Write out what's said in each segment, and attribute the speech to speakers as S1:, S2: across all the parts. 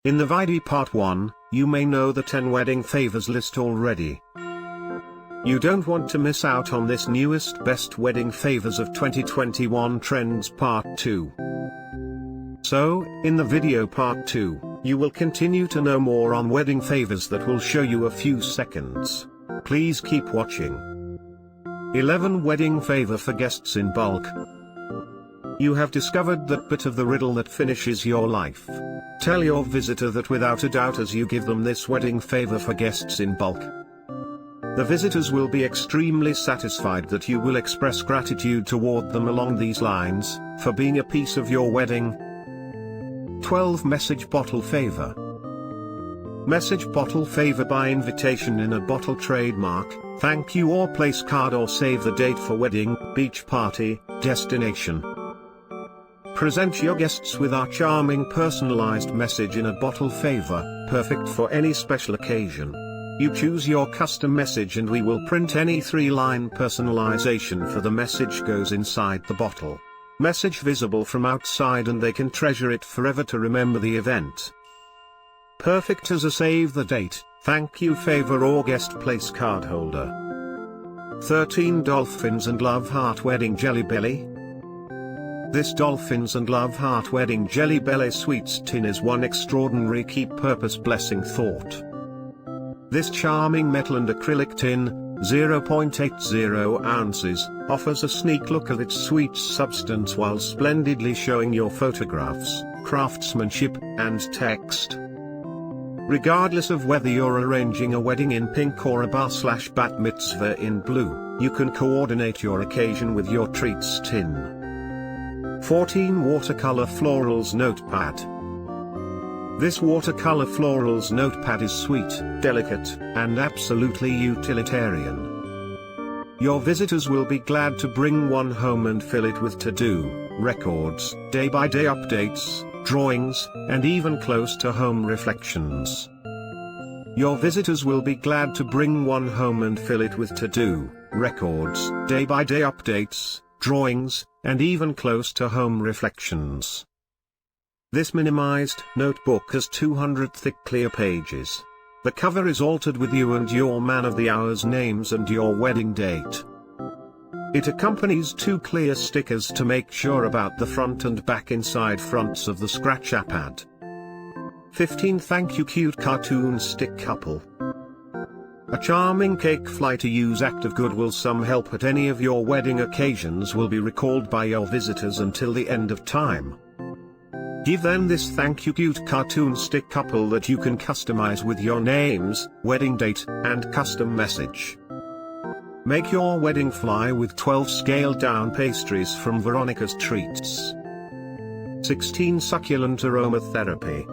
S1: In the video part 1, you may know the 10 wedding favors list already. You don't want to miss out on this newest best wedding favors of 2021 trends part 2. So, in the video part 2, you will continue to know more on wedding favors that will show you a few seconds. Please keep watching. 11 wedding favor for guests in bulk. You have discovered that bit of the riddle that finishes your life. Tell your visitor that without a doubt as you give them this wedding favor for guests in bulk. The visitors will be extremely satisfied that you will express gratitude toward them along these lines, for being a piece of your wedding. 12 Message Bottle Favor. Message bottle favor by invitation in a bottle trademark, thank you or place card or save the date for wedding, beach party, destination. Present your guests with our charming personalized message in a bottle favor, perfect for any special occasion. You choose your custom message and we will print any 3-line personalization for the message goes inside the bottle. Message visible from outside and they can treasure it forever to remember the event. Perfect as a save the date, thank you favor or guest place card holder. 13 Dolphins and Love Heart Wedding Jelly Belly. This Dolphins and Love Heart Wedding Jelly Belly Sweets tin is one extraordinary keep purpose blessing thought. This charming metal and acrylic tin, 0.80 ounces, offers a sneak look at its sweet substance while splendidly showing your photographs, craftsmanship, and text. Regardless of whether you're arranging a wedding in pink or a bar/bat mitzvah in blue, you can coordinate your occasion with your treats tin. 14 Watercolor Florals Notepad. This watercolor florals notepad is sweet, delicate, and absolutely utilitarian. Your visitors will be glad to bring one home and fill it with to-do, records, day-by-day updates, drawings, and even close-to-home reflections. Your visitors will be glad to bring one home and fill it with to-do, records, day-by-day updates, drawings, and even close-to-home reflections. This minimized notebook has 200 thick clear pages. The cover is altered with you and your man of the hour's names and your wedding date. It accompanies 2 clear stickers to make sure about the front and back inside fronts of the scratch pad. 15 Thank You Cute Cartoon Stick Couple. A charming cake fly to use act of goodwill. Some help at any of your wedding occasions will be recalled by your visitors until the end of time. Give them this thank you cute cartoon stick couple that you can customize with your names, wedding date, and custom message. Make your wedding fly with 12 scaled down pastries from Veronica's Treats. 16 Succulent Aromatherapy.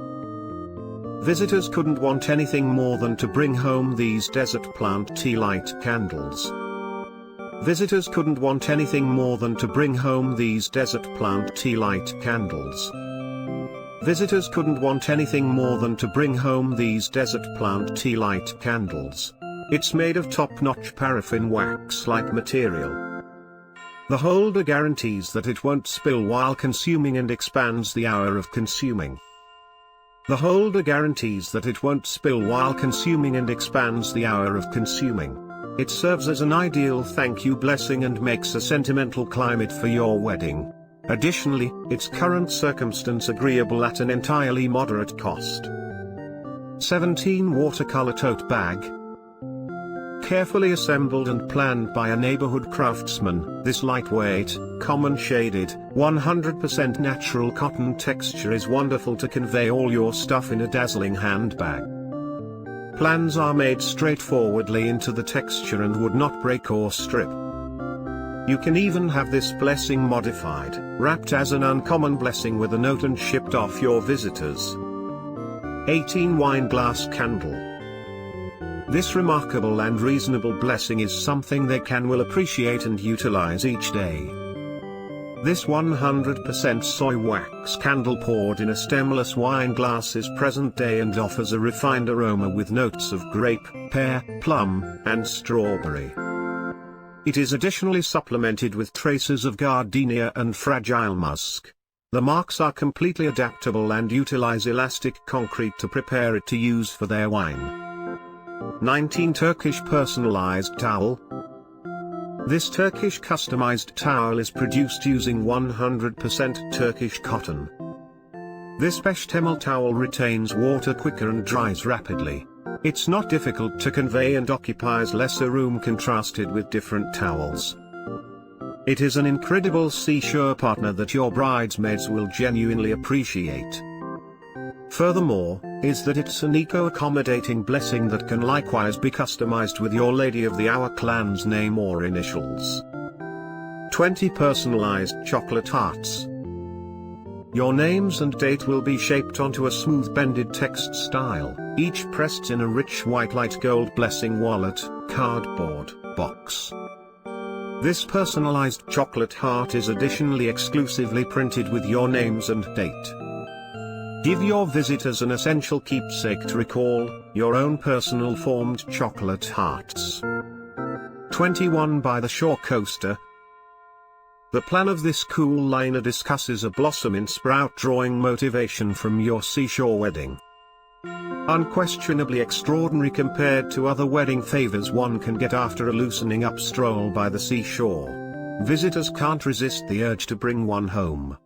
S1: Visitors couldn't want anything more than to bring home these desert plant tea light candles. Visitors couldn't want anything more than to bring home these desert plant tea light candles. Visitors couldn't want anything more than to bring home these desert plant tea light candles. It's made of top-notch paraffin wax-like material. The holder guarantees that it won't spill while consuming and expands the hour of consuming. The holder guarantees that it won't spill while consuming and expands the hour of consuming. It serves as an ideal thank you blessing and makes a sentimental climate for your wedding. Additionally, its current circumstance agreeable at an entirely moderate cost. 17 Watercolor Tote Bag. Carefully assembled and planned by a neighborhood craftsman, this lightweight, common shaded, 100% natural cotton texture is wonderful to convey all your stuff in a dazzling handbag. Plans are made straightforwardly into the texture and would not break or strip. You can even have this blessing modified, wrapped as an uncommon blessing with a note and shipped off your visitors. 18 Wine Glass Candle. This remarkable and reasonable blessing is something they will appreciate and utilize each day. This 100% soy wax candle poured in a stemless wine glass is present day and offers a refined aroma with notes of grape, pear, plum, and strawberry. It is additionally supplemented with traces of gardenia and fragile musk. The marks are completely adaptable and utilize elastic concrete to prepare it to use for their wine. 19 Turkish Personalized Towel. This Turkish customized towel is produced using 100% Turkish cotton. This Beştemel towel retains water quicker and dries rapidly. It's not difficult to convey and occupies lesser room contrasted with different towels. It is an incredible seashore partner that your bridesmaids will genuinely appreciate. Furthermore, is that it's an eco-accommodating blessing that can likewise be customized with your Lady of the Hour clan's name or initials. 20 Personalized Chocolate Hearts. Your names and date will be shaped onto a smooth bended text style, each pressed in a rich white light gold blessing wallet, cardboard, box. This personalized chocolate heart is additionally exclusively printed with your names and date. Give your visitors an essential keepsake to recall, your own personal formed chocolate hearts. 21 By the Shore Coaster. The plan of this cool liner discusses a blossom in sprout drawing motivation from your seashore wedding. Unquestionably extraordinary compared to other wedding favors one can get after a loosening up stroll by the seashore. Visitors can't resist the urge to bring one home.